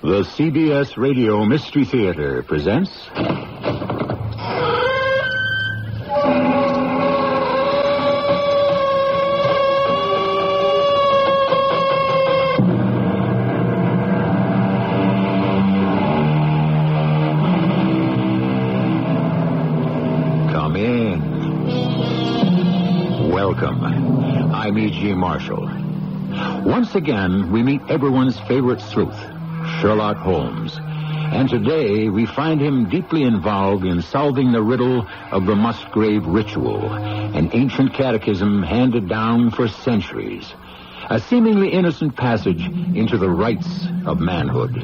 The CBS Radio Mystery Theater presents... Come in. Welcome. I'm E.G. Marshall. Once again, we meet everyone's favorite sleuth, Sherlock Holmes. And today, we find him deeply involved in solving the riddle of the Musgrave ritual, an ancient catechism handed down for centuries. A seemingly innocent passage into the rights of manhood.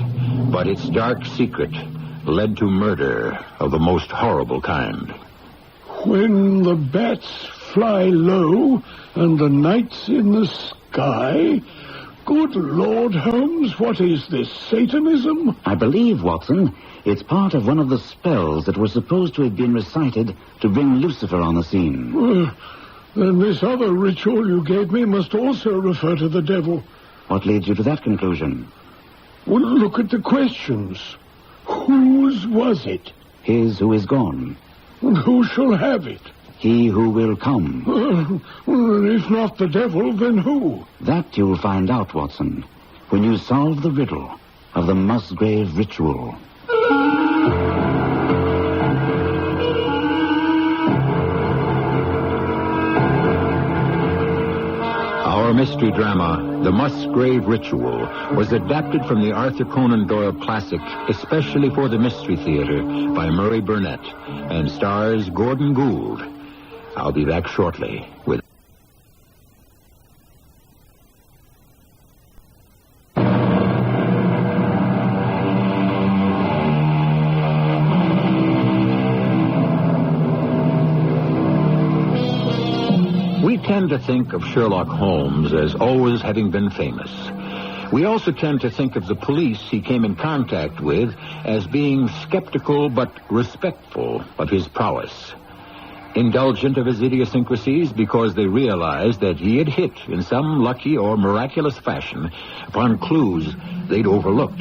But its dark secret led to murder of the most horrible kind. When the bats fly low and the night's in the sky... Good Lord, Holmes, what is this, Satanism? I believe, Watson, it's part of one of the spells that were supposed to have been recited to bring Lucifer on the scene. Then this other ritual you gave me must also refer to the devil. What leads you to that conclusion? Well, look at the questions. Whose was it? His who is gone. And who shall have it? He who will come. If not the devil, then who? That you'll find out, Watson, when you solve the riddle of the Musgrave ritual. Our mystery drama, The Musgrave Ritual, was adapted from the Arthur Conan Doyle classic, especially for the Mystery Theater, by Murray Burnett, and stars Gordon Gould. I'll be back shortly with... We tend to think of Sherlock Holmes as always having been famous. We also tend to think of the police he came in contact with as being skeptical but respectful of his prowess. Indulgent of his idiosyncrasies because they realized that he had hit in some lucky or miraculous fashion upon clues they'd overlooked.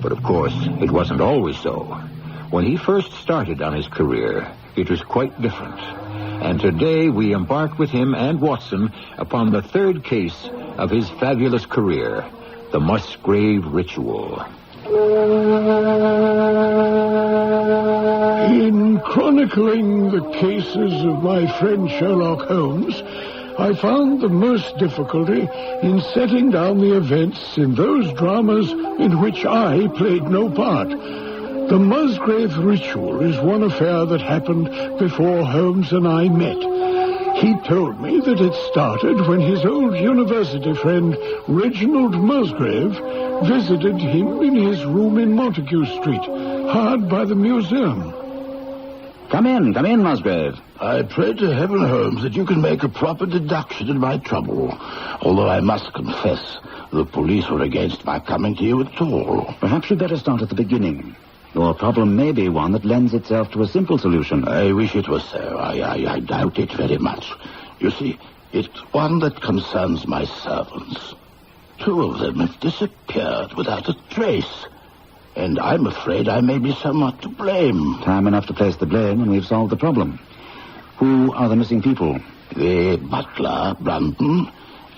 But of course, it wasn't always so. When he first started on his career, it was quite different. And today we embark with him and Watson upon the third case of his fabulous career, the Musgrave Ritual. In chronicling the cases of my friend Sherlock Holmes, I found the most difficulty in setting down the events in those dramas in which I played no part. The Musgrave Ritual is one affair that happened before Holmes and I met. He told me that it started when his old university friend, Reginald Musgrave, visited him in his room in Montague Street, hard by the museum. Come in, Musgrave. I pray to heaven, Holmes, that you can make a proper deduction in my trouble. Although I must confess, the police were against my coming to you at all. Perhaps you'd better start at the beginning. Your problem may be one that lends itself to a simple solution. I wish it was so. I doubt it very much. You see, it's one that concerns my servants. 2 of them have disappeared without a trace. And I'm afraid I may be somewhat to blame. Time enough to place the blame, and we've solved the problem. Who are the missing people? The butler, Brandon,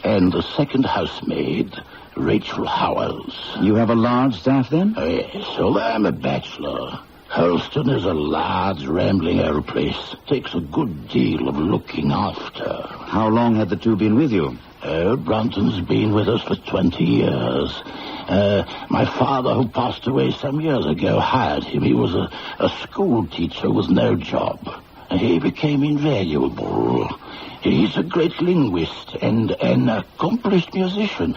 and the second housemaid, Rachel Howells. You have a large staff, then? Yes, although I'm a bachelor. Holston is a large, rambling old place. Takes a good deal of looking after. How long had the 2 been with you? Brunton's been with us for 20 years. My father, who passed away some years ago, hired him. He was a school teacher with no job. He became invaluable. He's a great linguist and an accomplished musician.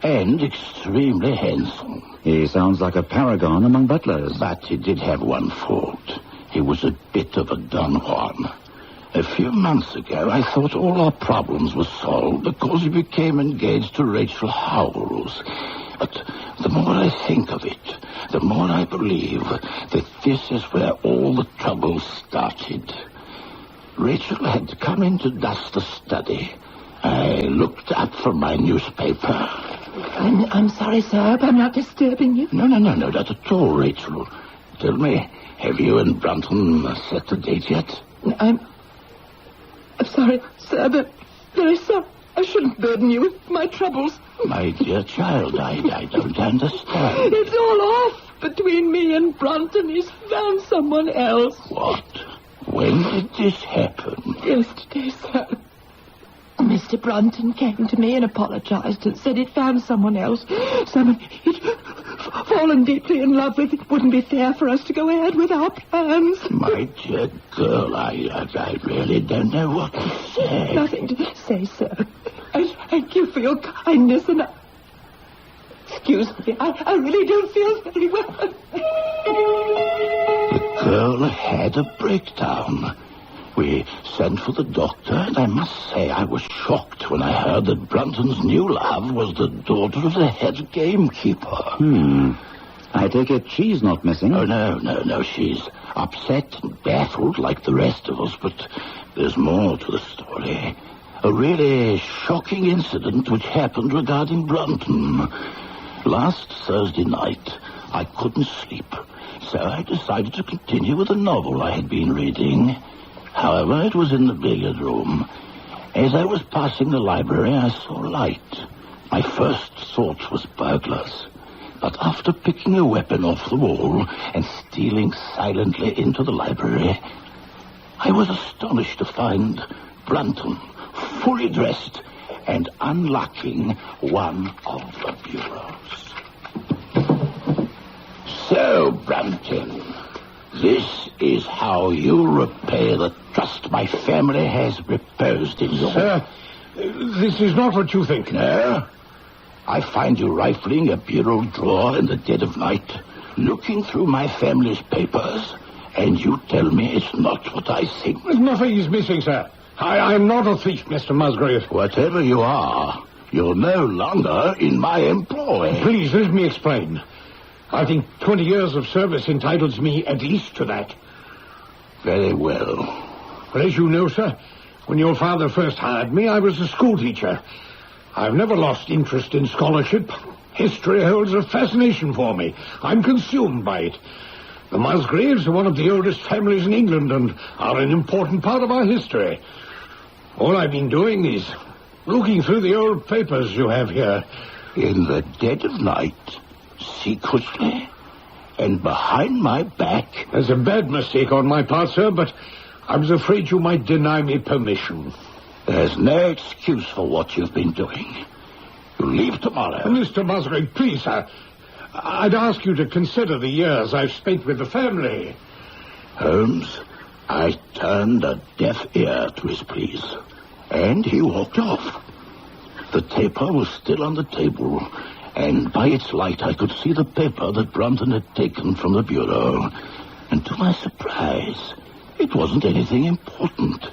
And extremely handsome. He sounds like a paragon among butlers. But he did have one fault. He was a bit of a Don Juan. A few months ago, I thought all our problems were solved because he became engaged to Rachel Howells. But the more I think of it, the more I believe that this is where all the trouble started. Rachel had come in to dust the study. I looked up from my newspaper. I'm sorry, sir, but I'm not disturbing you. No, not at all, Rachel. Tell me, have you and Brunton set the date yet? I'm sorry, sir, but very sorry. I shouldn't burden you with my troubles. My dear child, I don't understand. It's all off between me and Brunton. He's found someone else. What? When did this happen? Yesterday, sir. Mr. Brunton came to me and apologized and said he'd found someone else. Someone he'd fallen deeply in love with. It wouldn't be fair for us to go ahead with our plans. My dear girl, I really don't know what to say. Nothing to say, sir. I thank you for your kindness, and excuse me, I really don't feel very well. The girl had a breakdown. We sent for the doctor, and I must say I was shocked when I heard that Brunton's new love was the daughter of the head gamekeeper. I take it she's not missing. Oh, no. She's upset and baffled like the rest of us, but there's more to the story. A really shocking incident which happened regarding Brunton. Last Thursday night, I couldn't sleep, so I decided to continue with a novel I had been reading. However, it was in the billiard room. As I was passing the library, I saw light. My first thought was burglars. But after picking a weapon off the wall and stealing silently into the library, I was astonished to find Brunton fully dressed and unlocking one of the bureaus. So, Brunton, this is how you repay the trust my family has reposed in you. Sir, this is not what you think. No? I find you rifling a bureau drawer in the dead of night, looking through my family's papers, and you tell me it's not what I think. Nothing is missing, sir. I'm not a thief, Mr. Musgrave. Whatever you are, you're no longer in my employ. Please, let me explain. I think 20 years of service entitles me at least to that. Very well. Well, as you know, sir, when your father first hired me, I was a schoolteacher. I've never lost interest in scholarship. History holds a fascination for me. I'm consumed by it. The Musgraves are one of the oldest families in England and are an important part of our history. All I've been doing is looking through the old papers you have here. In the dead of night, secretly, and behind my back. There's a bad mistake on my part, sir, but I was afraid you might deny me permission. There's no excuse for what you've been doing. You leave tomorrow. Mr. Musgrave, please, sir. I'd ask you to consider the years I've spent with the family. Holmes, I turned a deaf ear to his pleas, and he walked off. The taper was still on the table, and by its light I could see the paper that Brunton had taken from the bureau. And to my surprise, it wasn't anything important.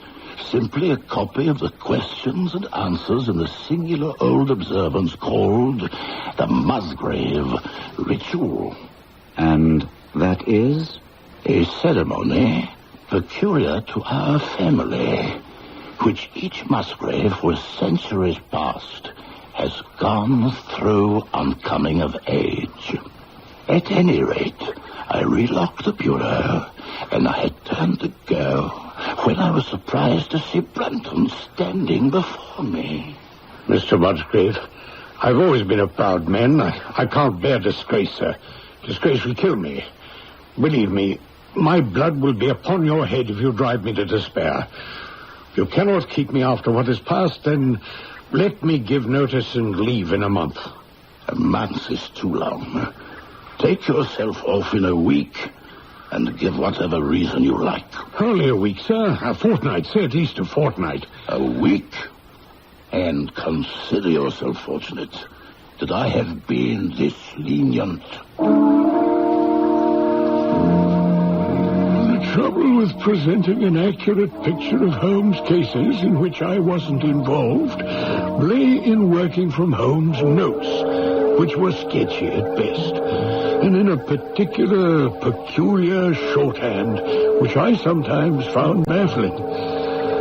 Simply a copy of the questions and answers in the singular old observance called the Musgrave Ritual. And that is? A ceremony peculiar to our family, which each Musgrave for centuries past has gone through on coming of age. At any rate, I relocked the bureau, and I had turned to go when I was surprised to see Brunton standing before me. Mr. Musgrave, I've always been a proud man. I can't bear disgrace, sir. Disgrace will kill me. Believe me, my blood will be upon your head if you drive me to despair. If you cannot keep me after what has passed, then let me give notice and leave in a month. A month is too long. Take yourself off in a week and give whatever reason you like. Only a week, sir. A fortnight, say at least a fortnight. A week? And consider yourself fortunate that I have been this lenient. The trouble with presenting an accurate picture of Holmes' cases in which I wasn't involved lay in working from Holmes' notes, which were sketchy at best, and in a peculiar shorthand, which I sometimes found baffling.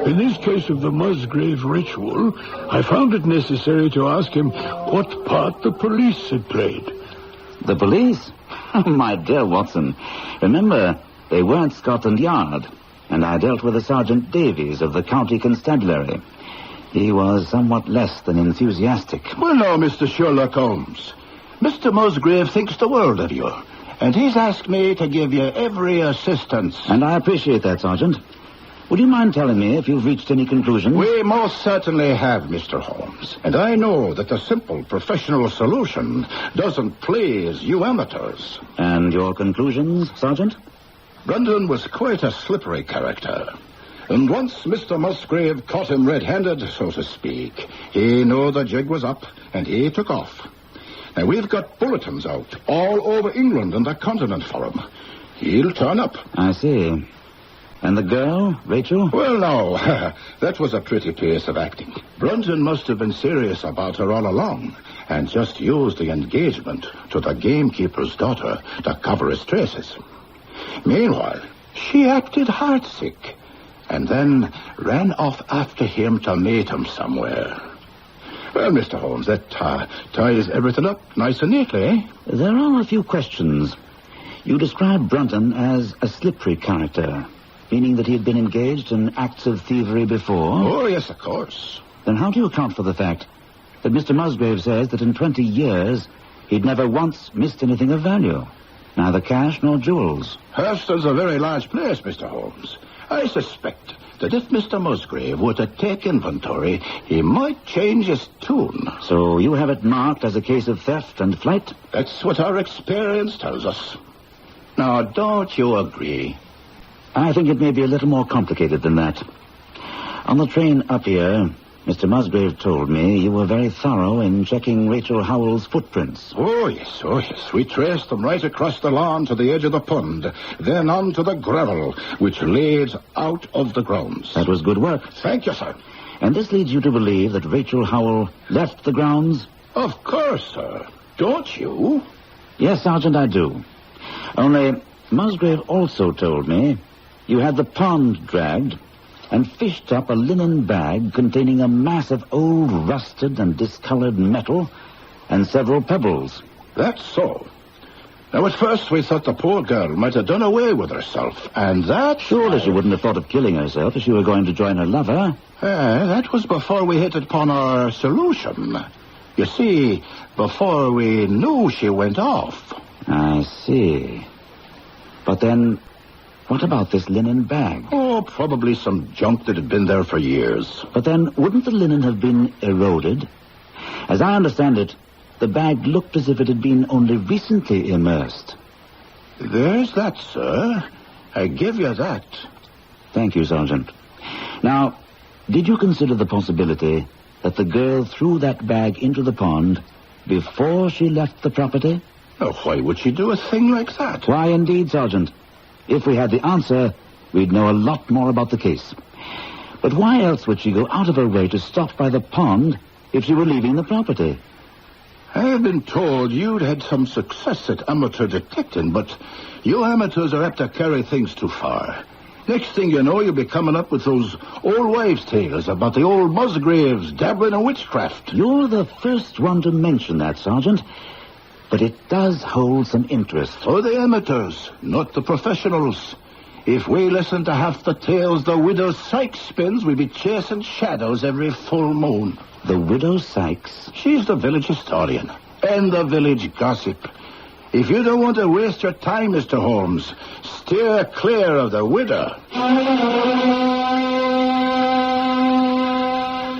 In this case of the Musgrave ritual, I found it necessary to ask him what part the police had played. The police? My dear Watson, remember, they weren't Scotland Yard, and I dealt with a Sergeant Davies of the County Constabulary. He was somewhat less than enthusiastic. Well, now, Mr. Sherlock Holmes, Mr. Musgrave thinks the world of you, and he's asked me to give you every assistance. And I appreciate that, Sergeant. Would you mind telling me if you've reached any conclusions? We most certainly have, Mr. Holmes. And I know that the simple professional solution doesn't please you amateurs. And your conclusions, Sergeant? Brandon was quite a slippery character. And once Mr. Musgrave caught him red-handed, so to speak, he knew the jig was up, and he took off. Now, we've got bulletins out all over England and the continent for him. He'll turn up. I see. And the girl, Rachel? Well, no, that was a pretty piece of acting. Brunton must have been serious about her all along and just used the engagement to the gamekeeper's daughter to cover his traces. Meanwhile, she acted heartsick and then ran off after him to meet him somewhere. Well, Mr. Holmes, that ties everything up nice and neatly, eh? There are a few questions. You describe Brunton as a slippery character, meaning that he had been engaged in acts of thievery before? Oh, yes, of course. Then how do you account for the fact that Mr. Musgrave says that in 20 years he'd never once missed anything of value? Neither cash nor jewels. Hurst's a very large place, Mr. Holmes. I suspect that if Mr. Musgrave were to take inventory, he might change his tune. So you have it marked as a case of theft and flight? That's what our experience tells us. Now, don't you agree? I think it may be a little more complicated than that. On the train up here, Mr. Musgrave told me you were very thorough in checking Rachel Howell's footprints. Oh, yes. We traced them right across the lawn to the edge of the pond, then on to the gravel, which leads out of the grounds. That was good work. Thank you, sir. And this leads you to believe that Rachel Howell left the grounds? Of course, sir. Don't you? Yes, Sergeant, I do. Only Musgrave also told me you had the pond dragged and fished up a linen bag containing a mass of old rusted and discolored metal and several pebbles. That's so. Now, at first we thought the poor girl might have done away with herself, and that... Surely she wouldn't have thought of killing herself if she were going to join her lover. That was before we hit upon our solution. You see, before we knew she went off. I see. But then, what about this linen bag? Oh, probably some junk that had been there for years. But then, wouldn't the linen have been eroded? As I understand it, the bag looked as if it had been only recently immersed. There's that, sir. I give you that. Thank you, Sergeant. Now, did you consider the possibility that the girl threw that bag into the pond before she left the property? Oh, why would she do a thing like that? Why, indeed, Sergeant. If we had the answer, we'd know a lot more about the case. But why else would she go out of her way to stop by the pond if she were leaving the property? I have been told you'd had some success at amateur detecting, but you amateurs are apt to carry things too far. Next thing you know, you'll be coming up with those old wives' tales about the old Musgraves dabbling in witchcraft. You're the first one to mention that, Sergeant. But it does hold some interest. For the amateurs, not the professionals. If we listen to half the tales the widow Sykes spins, we'd be chasing shadows every full moon. The widow Sykes? She's the village historian and the village gossip. If you don't want to waste your time, Mr. Holmes, steer clear of the widow.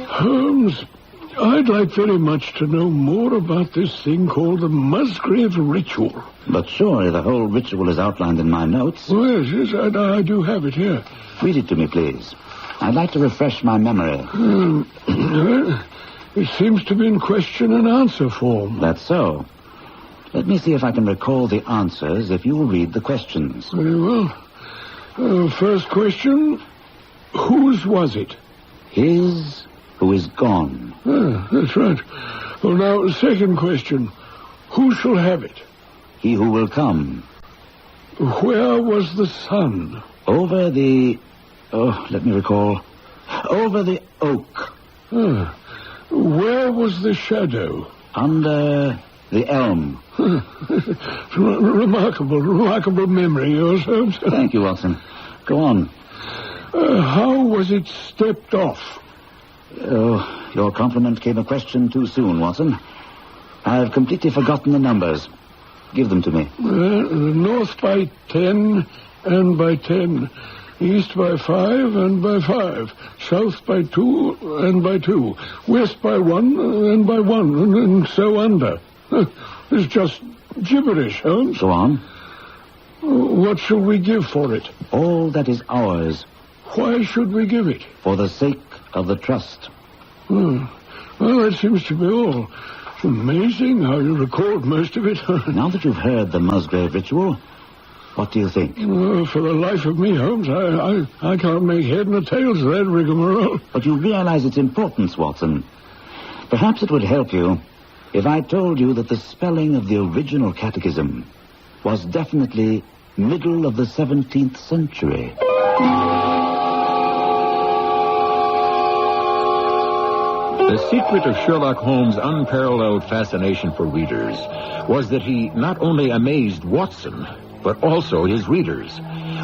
Holmes, I'd like very much to know more about this thing called the Musgrave ritual. But surely the whole ritual is outlined in my notes. Oh, yes, I do have it here. Read it to me, please. I'd like to refresh my memory. It seems to be in question and answer form. That's so. Let me see if I can recall the answers if you will read the questions. Very well. First question, whose was it? His who is gone. That's right. Well, now, second question, who shall have it? He who will come. Where was the sun? Over the... let me recall. Over the oak. Where was the shadow? Under the elm. Remarkable memory, yours, Holmes. Thank you, Watson. Go on. How was it stepped off? Oh, your compliment came a question too soon, Watson. I've completely forgotten the numbers. Give them to me. North by 10 and by 10. East by 5 and by 5. South by 2 and by 2. West by 1 and by 1, and so under. It's just gibberish, Holmes. Go on. What shall we give for it? All that is ours. Why should we give it? For the sake of the trust. Well, that seems to be all. It's amazing how you record most of it. Now that you've heard the Musgrave ritual, what do you think? For the life of me, Holmes, I can't make head nor tails of that rigmarole. But you realize its importance, Watson. Perhaps it would help you if I told you that the spelling of the original catechism was definitely middle of the 17th century. The secret of Sherlock Holmes' unparalleled fascination for readers was that he not only amazed Watson, but also his readers.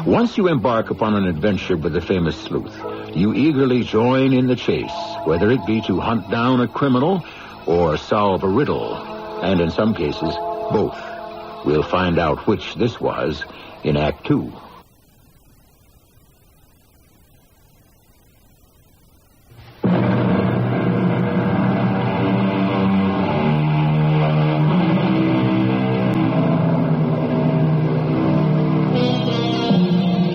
Once you embark upon an adventure with the famous sleuth, you eagerly join in the chase, whether it be to hunt down a criminal or solve a riddle. And in some cases, both. We'll find out which this was in Act 2.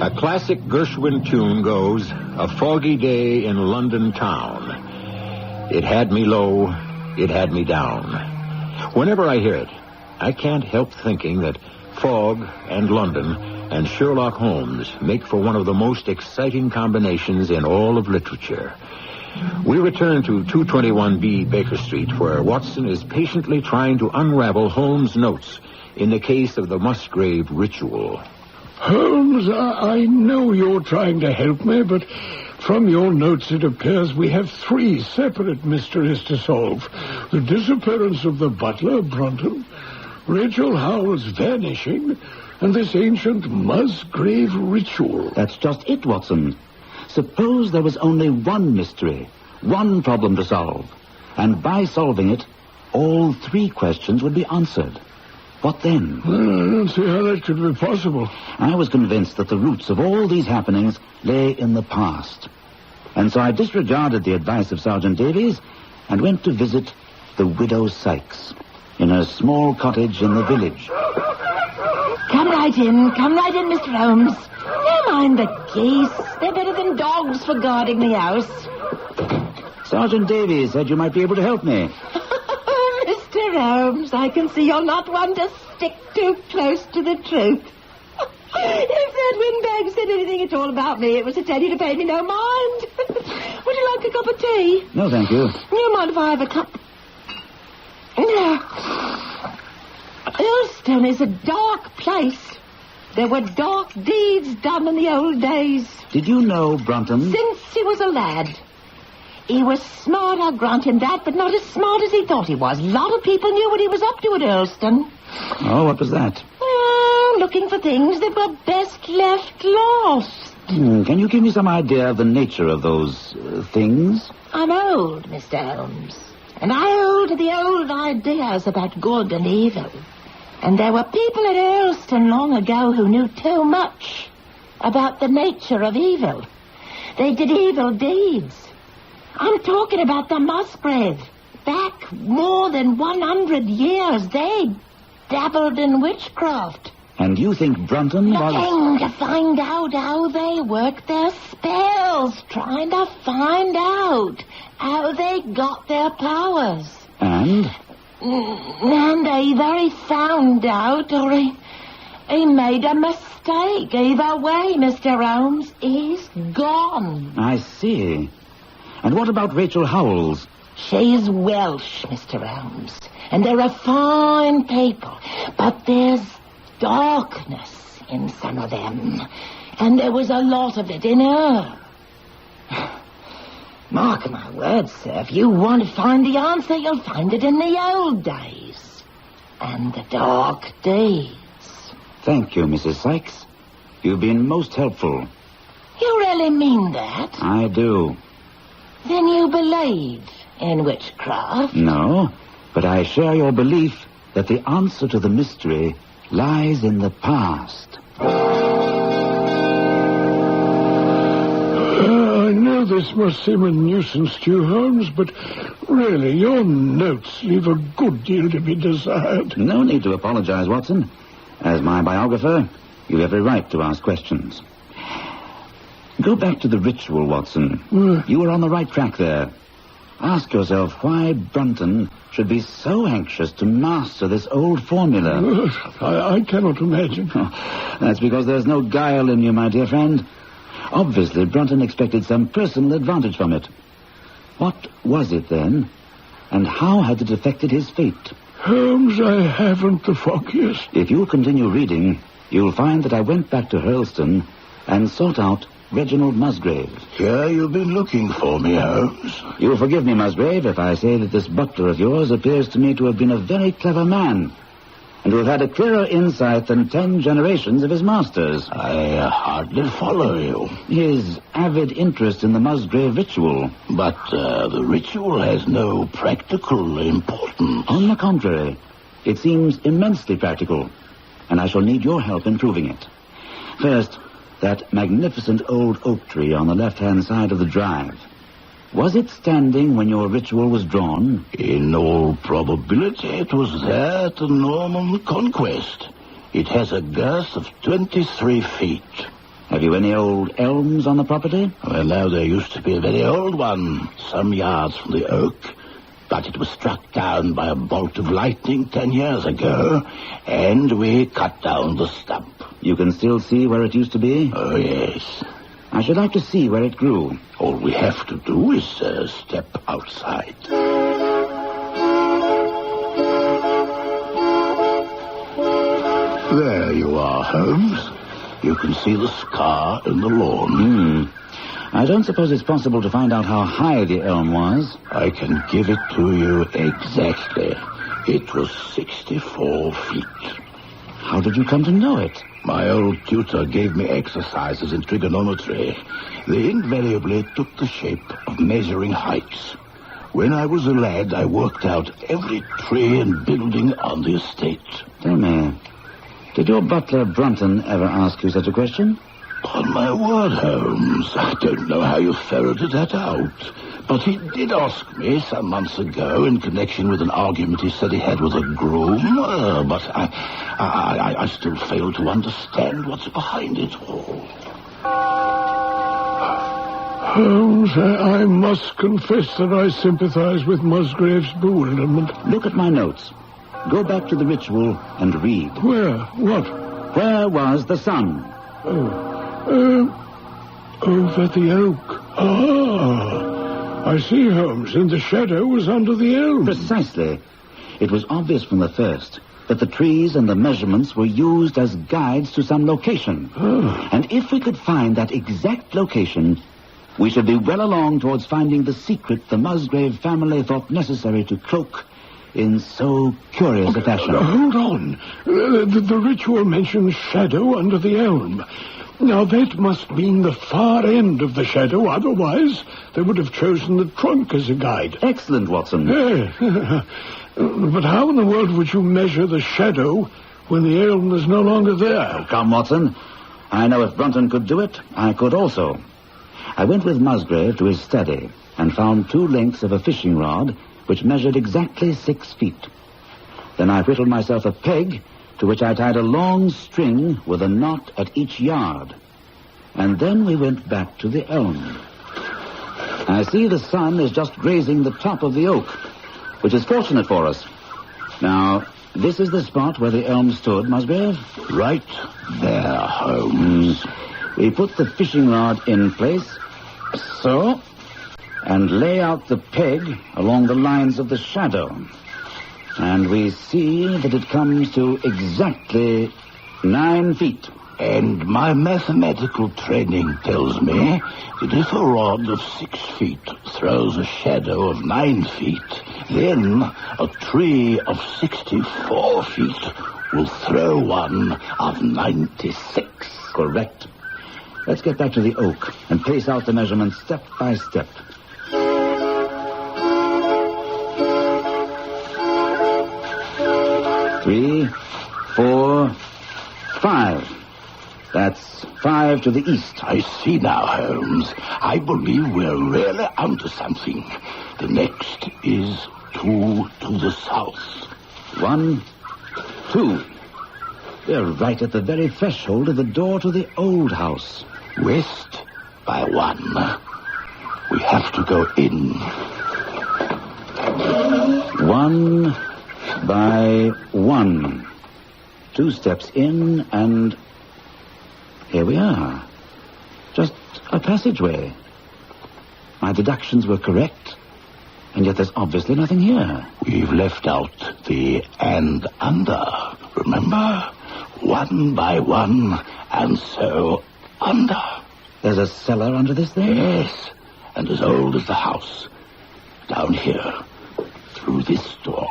A classic Gershwin tune goes, "A foggy day in London town. It had me low, it had me down." Whenever I hear it, I can't help thinking that fog and London and Sherlock Holmes make for one of the most exciting combinations in all of literature. We return to 221B Baker Street, where Watson is patiently trying to unravel Holmes' notes in the case of the Musgrave ritual. Holmes, I know you're trying to help me, but from your notes it appears we have 3 separate mysteries to solve. The disappearance of the butler, Brunton, Rachel Howell's vanishing, and this ancient Musgrave ritual. That's just it, Watson. Suppose there was only one mystery, one problem to solve, and by solving it, all 3 questions would be answered. What then? Well, I don't see how that could be possible. I was convinced that the roots of all these happenings lay in the past. And so I disregarded the advice of Sergeant Davies and went to visit the widow Sykes in her small cottage in the village. Come right in, Mr. Holmes. Never mind the geese. They're better than dogs for guarding the house. Sergeant Davies said you might be able to help me. Mr. Holmes, I can see you're not one to stick too close to the truth. If that windbag said anything at all about me, it was to tell you to pay me no mind. Would you like a cup of tea? No, thank you. You mind if I have a cup? Earlston is a dark place. There were dark deeds done in the old days. Did you know Brunton? Since he was a lad. He was smart, I'll grant him that, but not as smart as he thought he was. A lot of people knew what he was up to at Earlston. Oh, what was that? Looking for things that were best left lost. Can you give me some idea of the nature of those things? I'm old, Mr. Holmes, and I hold to the old ideas about good and evil. And there were people at Earlston long ago who knew too much about the nature of evil. They did evil deeds. I'm talking about the Musgrave. Back more than 100 years, they dabbled in witchcraft. And you think Brunton was... Looking to find out how they work their spells. Trying to find out how they got their powers. And either he found out or he made a mistake. Either way, Mr. Holmes, he's gone. I see. And what about Rachel Howells? She's Welsh, Mr. Holmes. And they're a fine people. But there's darkness in some of them. And there was a lot of it in her. Mark my words, sir, if you want to find the answer, you'll find it in the old days. And the dark days. Thank you, Mrs. Sykes. You've been most helpful. You really mean that? I do. Then you believe in witchcraft? No, but I share your belief that the answer to the mystery lies in the past. I know this must seem a nuisance to you, Holmes, but really, your notes leave a good deal to be desired. No need to apologize, Watson. As my biographer, you have every right to ask questions. Go back to the ritual, Watson. You were on the right track there. Ask yourself why Brunton should be so anxious to master this old formula. I cannot imagine. That's because there's no guile in you, my dear friend. Obviously, Brunton expected some personal advantage from it. What was it, then? And how had it affected his fate? Holmes, I haven't the foggiest. If you continue reading, you'll find that I went back to Hurlstone and sought out Reginald Musgrave. Here you've been looking for me, Holmes. You'll forgive me, Musgrave, if I say that this butler of yours appears to me to have been a very clever man, and to have had a clearer insight than 10 generations of his masters. I hardly follow you. His avid interest in the Musgrave ritual. But the ritual has no practical importance. On the contrary, it seems immensely practical, and I shall need your help in proving it. First, that magnificent old oak tree on the left-hand side of the drive. Was it standing when your ritual was drawn? In all probability, it was there at the Norman Conquest. It has a girth of 23 feet. Have you any old elms on the property? Well, now, there used to be a very old one, some yards from the oak, but it was struck down by a bolt of lightning 10 years ago, and we cut down the stump. You can still see where it used to be? Oh, yes. I should like to see where it grew. All we have to do is step outside. There you are, Holmes. You can see the scar in the lawn. I don't suppose it's possible to find out how high the elm was. I can give it to you exactly. It was 64 feet. How did you come to know it? My old tutor gave me exercises in trigonometry. They invariably took the shape of measuring heights. When I was a lad, I worked out every tree and building on the estate. Tell me, did your butler Brunton ever ask you such a question? On my word, Holmes, I don't know how you ferreted that out. But he did ask me some months ago in connection with an argument he said he had with a groom. But I still fail to understand what's behind it all. Holmes, I must confess that I sympathize with Musgrave's bewilderment. Look at my notes. Go back to the ritual and read. Where? What? Where was the sun? Over the oak. I see, Holmes, and the shadow was under the elm. Precisely. It was obvious from the first that the trees and the measurements were used as guides to some location. And if we could find that exact location, we should be well along towards finding the secret the Musgrave family thought necessary to cloak in so curious a fashion. Hold on. The ritual mentions shadow under the elm. Now, that must mean the far end of the shadow. Otherwise, they would have chosen the trunk as a guide. Excellent, Watson. But how in the world would you measure the shadow when the elm is no longer there? Oh, come, Watson. I know if Brunton could do it, I could also. I went with Musgrave to his study and found 2 lengths of a fishing rod which measured exactly 6 feet. Then I whittled myself a peg to which I tied a long string with a knot at each yard. And then we went back to the elm. I see the sun is just grazing the top of the oak, which is fortunate for us. Now, this is the spot where the elm stood, Musgrave? Right there, Holmes. We put the fishing rod in place, so, and lay out the peg along the lines of the shadow. And we see that it comes to exactly 9 feet. And my mathematical training tells me that if a rod of 6 feet throws a shadow of 9 feet, then a tree of 64 feet will throw one of 96. Correct. Let's get back to the oak and pace out the measurements step by step. 3, 4, 5. That's 5 to the east. I see now, Holmes. I believe we're really onto something. The next is 2 to the south. 1, 2. We're right at the very threshold of the door to the old house. West by 1. We have to go in. 1 by 1. 2 steps in, and here we are. Just a passageway. My deductions were correct, and yet there's obviously nothing here. We've left out the and under, remember? 1 by 1, and so under. There's a cellar under this thing? Yes, and as old as the house. Down here, through this door.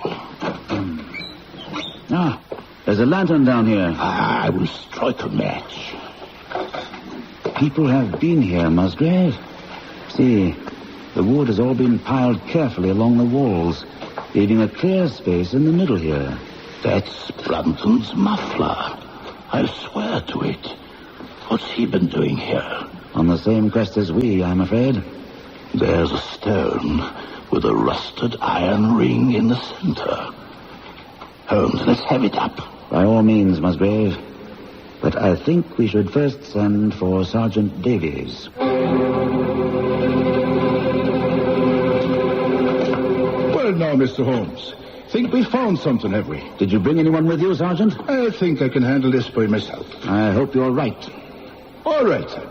Ah, there's a lantern down here. I will strike a match. People have been here, Musgrave. See, the wood has all been piled carefully along the walls, leaving a clear space in the middle here. That's Brunton's muffler. I swear to it. What's he been doing here? On the same quest as we, I'm afraid. There's a stone with a rusted iron ring in the center. Holmes, let's have it up. By all means, Musgrave. But I think we should first send for Sergeant Davies. Well, now, Mr. Holmes. Think we found something, have we? Did you bring anyone with you, Sergeant? I think I can handle this by myself. I hope you're right. All right, sir.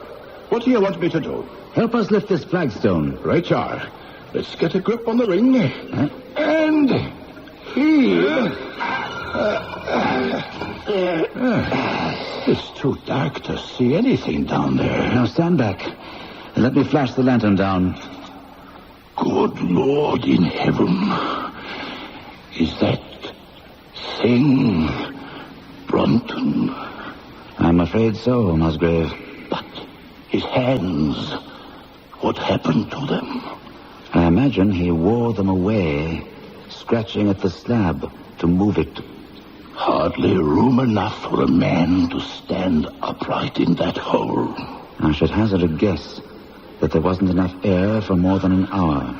What do you want me to do? Help us lift this flagstone. Right, you are. Let's get a grip on the ring. And here. It's too dark to see anything down there. Now stand back and let me flash the lantern down. Good Lord in heaven. Is that thing Brunton? I'm afraid so, Musgrave. But his hands, what happened to them? I imagine he wore them away, scratching at the slab to move it. Hardly room enough for a man to stand upright in that hole. I should hazard a guess that there wasn't enough air for more than an hour.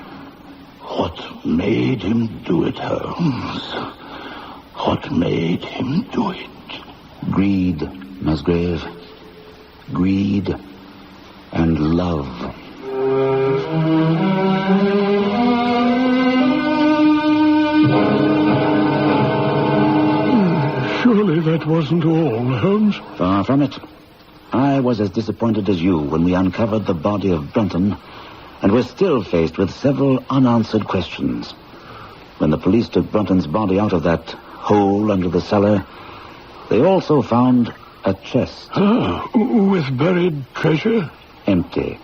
What made him do it, Holmes? What made him do it? Greed, Musgrave. Greed and love. Surely that wasn't all, Holmes. Far from it. I was as disappointed as you when we uncovered the body of Brunton, and we're still faced with several unanswered questions. When the police took Brunton's body out of that hole under the cellar, they also found a chest. With buried treasure? Empty.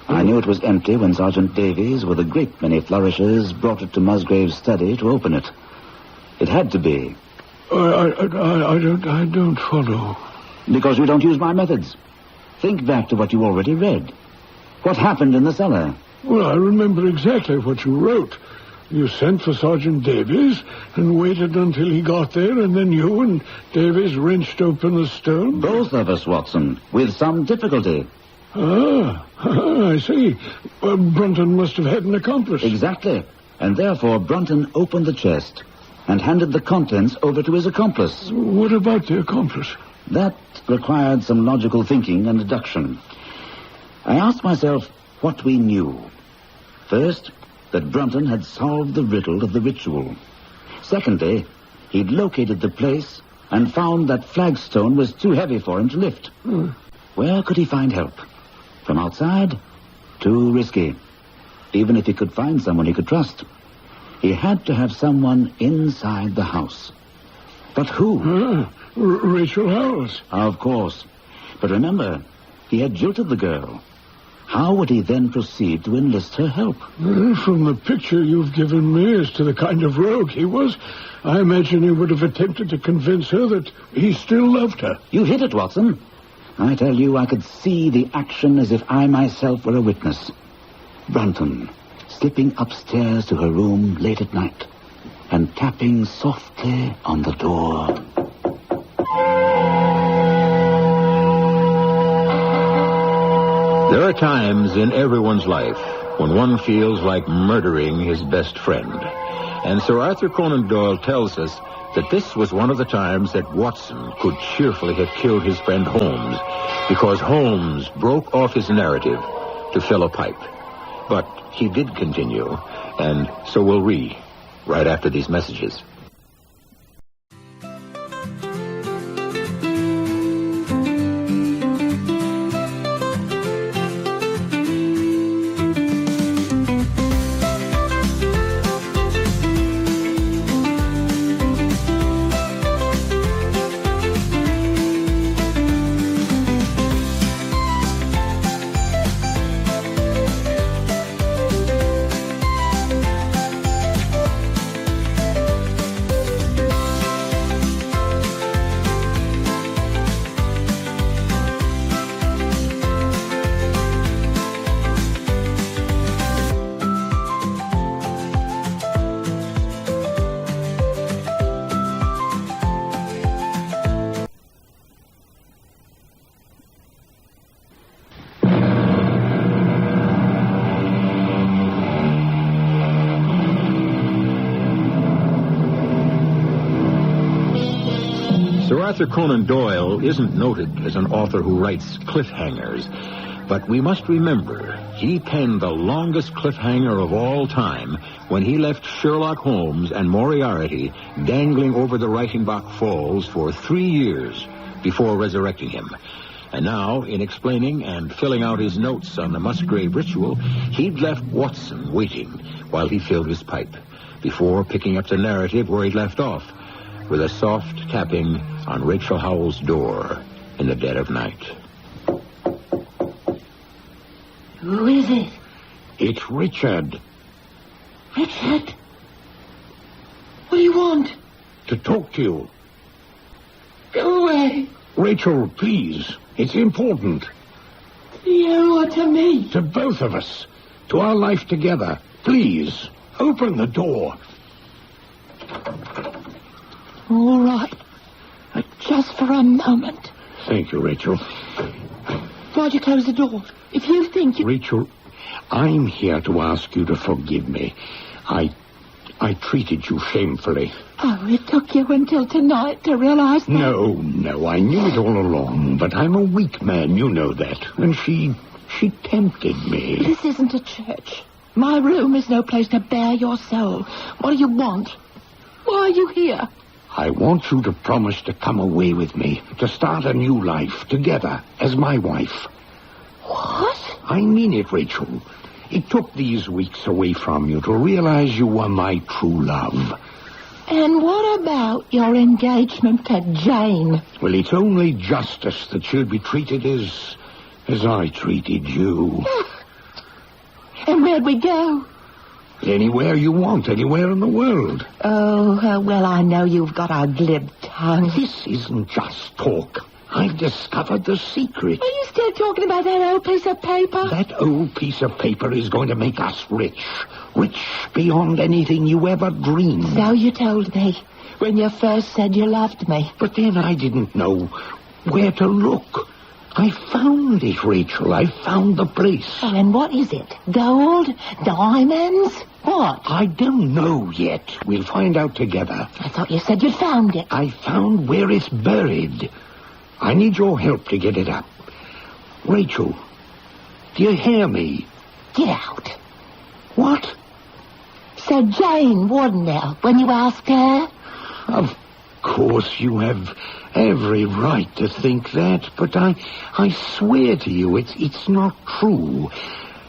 I knew it was empty when Sergeant Davies, with a great many flourishes, brought it to Musgrave's study to open it. It had to be. I don't follow. Because you don't use my methods. Think back to what you already read. What happened in the cellar? Well, I remember exactly what you wrote. You sent for Sergeant Davies and waited until he got there, and then you and Davies wrenched open the stone. Both of us, Watson, with some difficulty. I see. Brunton must have had an accomplice. Exactly. And therefore Brunton opened the chest and handed the contents over to his accomplice. What about the accomplice? That required some logical thinking and deduction. I asked myself what we knew. First, that Brunton had solved the riddle of the ritual. Secondly, he'd located the place and found that flagstone was too heavy for him to lift. Where could he find help? From outside? Too risky. Even if he could find someone he could trust. He had to have someone inside the house. But who? Rachel Howells. Of course. But remember, he had jilted the girl. How would he then proceed to enlist her help? From the picture you've given me as to the kind of rogue he was, I imagine he would have attempted to convince her that he still loved her. You hit it, Watson. I tell you, I could see the action as if I myself were a witness. Brunton, slipping upstairs to her room late at night and tapping softly on the door. There are times in everyone's life when one feels like murdering his best friend. And Sir Arthur Conan Doyle tells us that this was one of the times that Watson could cheerfully have killed his friend Holmes, because Holmes broke off his narrative to fill a pipe. But he did continue, and so will we, right after these messages. Sir Arthur Conan Doyle isn't noted as an author who writes cliffhangers, but we must remember he penned the longest cliffhanger of all time when he left Sherlock Holmes and Moriarty dangling over the Reichenbach Falls for 3 years before resurrecting him. And now, in explaining and filling out his notes on the Musgrave ritual, he'd left Watson waiting while he filled his pipe, before picking up the narrative where he'd left off, with a soft tapping on Rachel Howell's door in the dead of night. Who is it? It's Richard. Richard? What do you want? To talk to you. Go away. Rachel, please. It's important. To you or to me? To both of us. To our life together. Please, open the door. All right. But just for a moment. Thank you, Rachel. Why'd you close the door? If you think you... Rachel, I'm here to ask you to forgive me. I treated you shamefully. Oh, it took you until tonight to realize that? No, I knew it all along, but I'm a weak man, you know that. And she tempted me. This isn't a church. My room is no place to bare your soul. What do you want? Why are you here? I want you to promise to come away with me, to start a new life together as my wife. What? I mean it, Rachel. It took these weeks away from you to realize you were my true love. And what about your engagement to Jane? Well, it's only justice that she'll be treated as I treated you. And where'd we go? Anywhere you want, anywhere in the world. Oh, well, I know you've got a glib tongue. This isn't just talk. I've discovered the secret. Are you still talking about that old piece of paper? That old piece of paper is going to make us rich. Rich beyond anything you ever dreamed. So you told me when you first said you loved me. But then I didn't know where to look. I found it, Rachel. I found the place. Oh, and what is it? Gold? Diamonds? What? I don't know yet. We'll find out together. I thought you said you'd found it. I found where it's buried. I need your help to get it up. Rachel, do you hear me? Get out. What? So Jane wouldn't help when you asked her? Of course you have every right to think that, but I swear to you it's not true.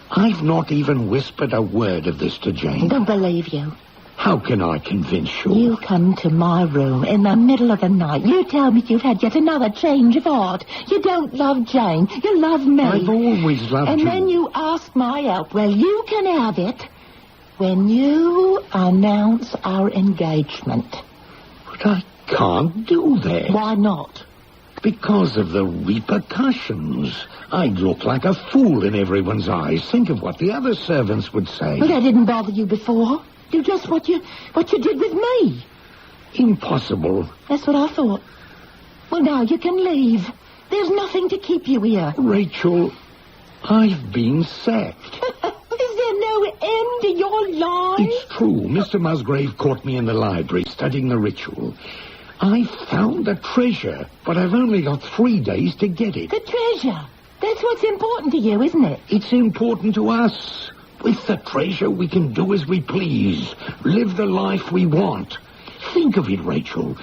I've not even whispered a word of this to Jane. Don't believe you. How can I convince you? You come to my room in the middle of the night. You tell me you've had yet another change of heart. You don't love Jane. You love me. I've always loved and you. And then you ask my help. Well, you can have it when you announce our engagement. But I can't do that. Why not? Because of the repercussions. I'd look like a fool in everyone's eyes. Think of what the other servants would say. Well, that didn't bother you before. Do just what you did with me. Impossible. That's what I thought. Well, now you can leave. There's nothing to keep you here. Rachel, I've been sacked. Is there no end to your life? It's true. Mr. Musgrave caught me in the library studying the ritual. I found the treasure, but I've only got 3 days to get it. The treasure? That's what's important to you, isn't it? It's important to us. With the treasure, we can do as we please. Live the life we want. Think of it, Rachel.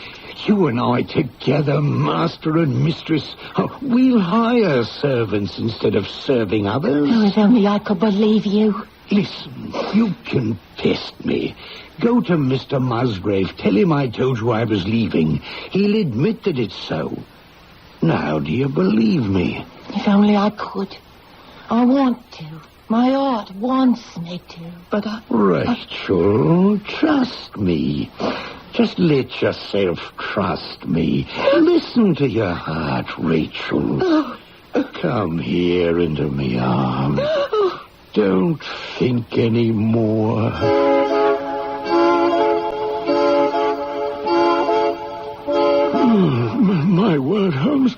You and I together, master and mistress. We'll hire servants instead of serving others. Oh, if only I could believe you. Listen, you can test me. Go to Mr. Musgrave. Tell him I told you I was leaving. He'll admit that it's so. Now, do you believe me? If only I could. I want to. My heart wants me to, but Rachel, trust me. Just let yourself trust me. Listen to your heart, Rachel. Come here into my arms. Don't think any more. My word, Holmes,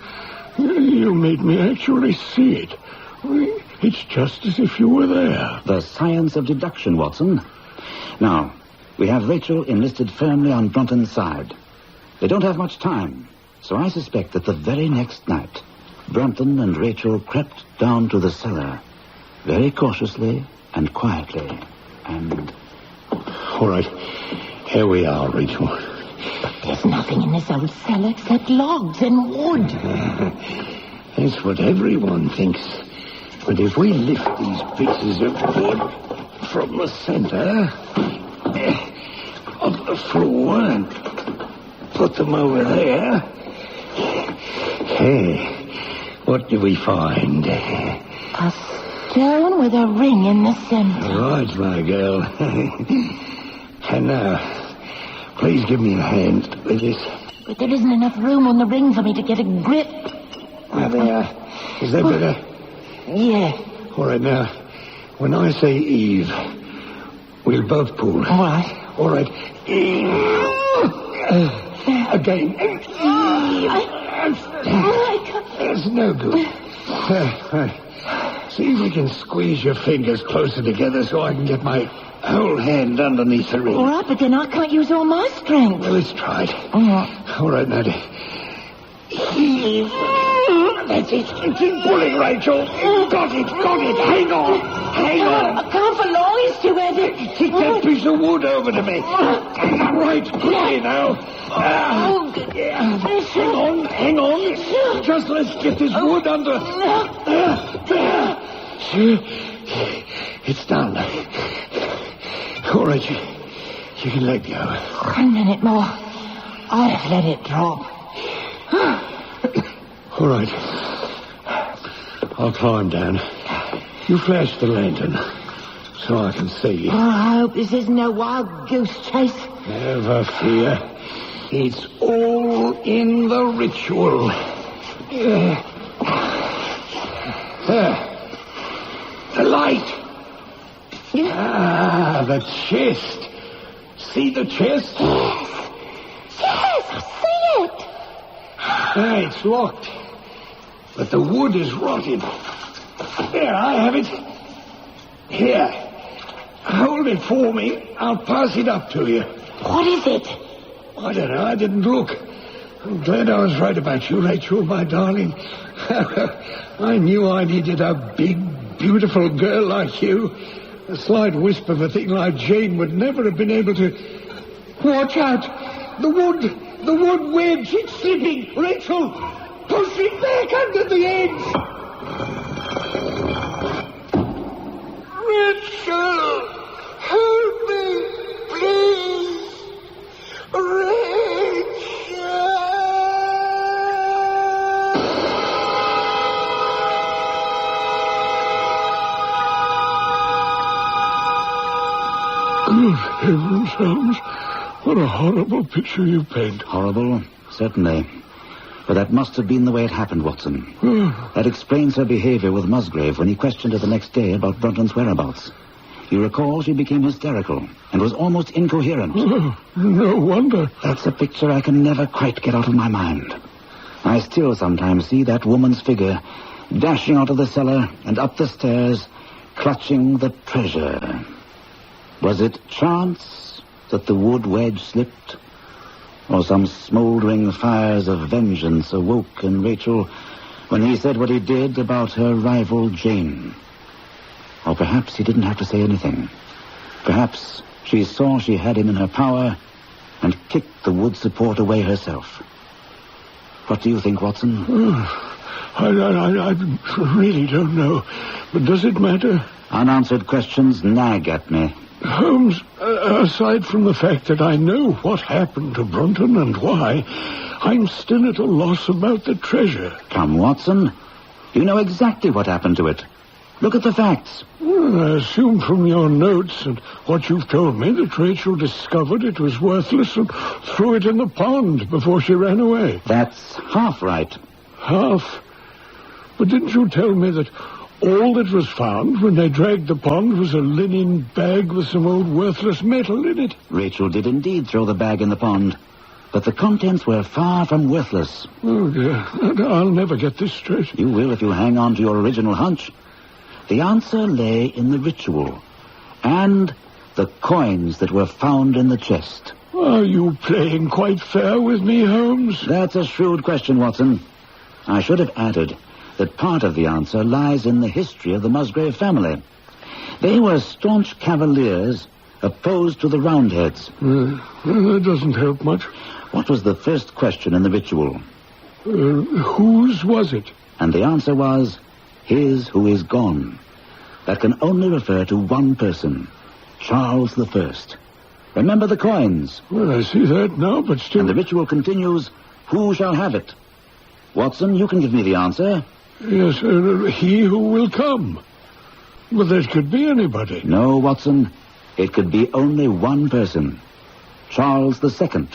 you made me actually see it. It's just as if you were there. The science of deduction, Watson. Now, we have Rachel enlisted firmly on Brunton's side. They don't have much time, so I suspect that the very next night, Brunton and Rachel crept down to the cellar, very cautiously and quietly, and... All right, here we are, Rachel. But there's nothing in this old cellar except logs and wood. That's what everyone thinks. But if we lift these pieces of wood from the center of the floor and put them over there, hey, what do we find? A stone with a ring in the center. Right, my girl. And now, please give me a hand with this. But there isn't enough room on the ring for me to get a grip. There. Is that better? Yeah. All right, now, when I say Eve, we'll both pull. All right. All right. Again. That's no good. See if we can squeeze your fingers closer together so I can get my whole hand underneath the ring. All right, but then I can't use all my strength. Well, let's try it. All right. All right, now. That's it. Keep pulling, Rachel. Got it. Hang on. I can't for long. It's too heavy. Kick that piece of wood over to me. Right, quickly now. Hang on. Just let's get this wood under. It's done. All right, you can let go. 1 minute more. I've let it drop. All right. I'll climb down. You flash the lantern so I can see. Oh, I hope this isn't no wild goose chase. Never fear. It's all in the ritual. The light. The chest. See the chest? Yes, I see it. It's locked. But the wood is rotted. There, I have it. Here. Hold it for me. I'll pass it up to you. What is it? I don't know. I didn't look. I'm glad I was right about you, Rachel, my darling. I knew I needed a big, beautiful girl like you. A slight wisp of a thing like Jane would never have been able to... Watch out! The wood wedge, it's slipping! Rachel, push it back under the edge! Rachel, help me, please! heavens, Holmes. What a horrible picture you paint. Horrible? Certainly. But that must have been the way it happened, Watson. That explains her behavior with Musgrave when he questioned her the next day about Brunton's whereabouts. You recall she became hysterical and was almost incoherent. No wonder. That's a picture I can never quite get out of my mind. I still sometimes see that woman's figure dashing out of the cellar and up the stairs, clutching the treasure. Was it chance that the wood wedge slipped? Or some smouldering fires of vengeance awoke in Rachel when he said what he did about her rival Jane? Or perhaps he didn't have to say anything. Perhaps she saw she had him in her power and kicked the wood support away herself. What do you think, Watson? I really don't know. But does it matter? Unanswered questions nag at me. Holmes, aside from the fact that I know what happened to Brunton and why, I'm still at a loss about the treasure. Come, Watson. You know exactly what happened to it. Look at the facts. Well, I assume from your notes and what you've told me that Rachel discovered it was worthless and threw it in the pond before she ran away. That's half right. Half? But didn't you tell me that all that was found when they dragged the pond was a linen bag with some old worthless metal in it? Rachel did indeed throw the bag in the pond, but the contents were far from worthless. Oh, dear. I'll never get this straight. You will if you hang on to your original hunch. The answer lay in the ritual and the coins that were found in the chest. Are you playing quite fair with me, Holmes? That's a shrewd question, Watson. I should have added that part of the answer lies in the history of the Musgrave family. They were staunch cavaliers opposed to the Roundheads. That doesn't help much. What was the first question in the ritual? Whose was it? And the answer was, his who is gone. That can only refer to one person, Charles I. Remember the coins? Well, I see that now, but still... And the ritual continues, who shall have it? Watson, you can give me the answer. Yes, he who will come. Well, that could be anybody. No, Watson. It could be only one person. Charles II,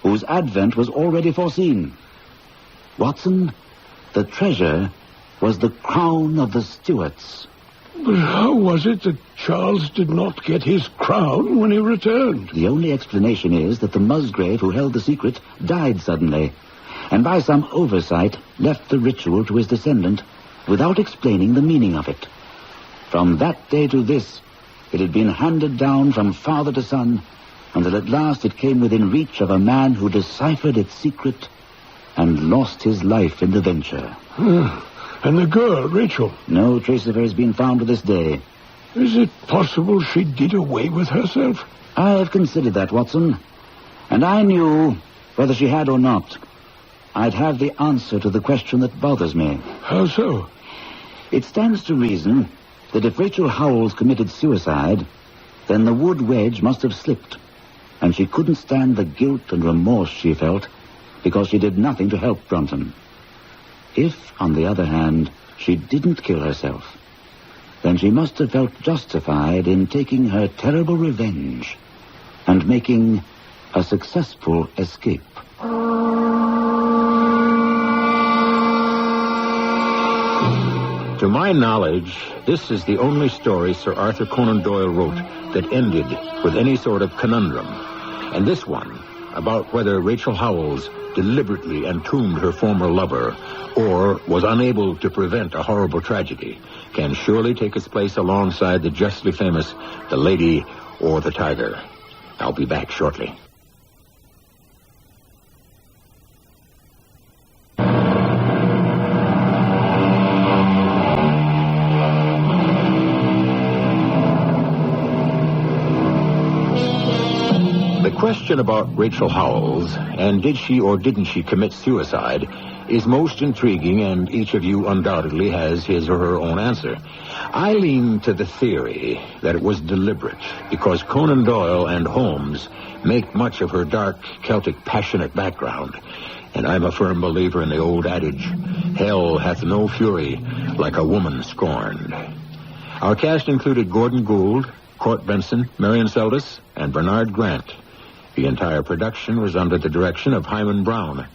whose advent was already foreseen. Watson, the treasure was the crown of the Stuarts. But how was it that Charles did not get his crown when he returned? The only explanation is that the Musgrave who held the secret died suddenly, and by some oversight left the ritual to his descendant without explaining the meaning of it. From that day to this, it had been handed down from father to son, until at last it came within reach of a man who deciphered its secret and lost his life in the venture. And the girl, Rachel? No trace of her has been found to this day. Is it possible she did away with herself? I have considered that, Watson. And I knew, whether she had or not, I'd have the answer to the question that bothers me. How so? It stands to reason that if Rachel Howells committed suicide, then the wood wedge must have slipped, and she couldn't stand the guilt and remorse she felt because she did nothing to help Brunton. If, on the other hand, she didn't kill herself, then she must have felt justified in taking her terrible revenge and making a successful escape. To my knowledge, this is the only story Sir Arthur Conan Doyle wrote that ended with any sort of conundrum. And this one, about whether Rachel Howells deliberately entombed her former lover or was unable to prevent a horrible tragedy, can surely take its place alongside the justly famous The Lady or the Tiger. I'll be back shortly. The question about Rachel Howells, and did she or didn't she commit suicide, is most intriguing, and each of you undoubtedly has his or her own answer. I lean to the theory that it was deliberate, because Conan Doyle and Holmes make much of her dark, Celtic, passionate background. And I'm a firm believer in the old adage, hell hath no fury like a woman scorned. Our cast included Gordon Gould, Court Benson, Marion Seldes, and Bernard Grant. The entire production was under the direction of Hyman Brown.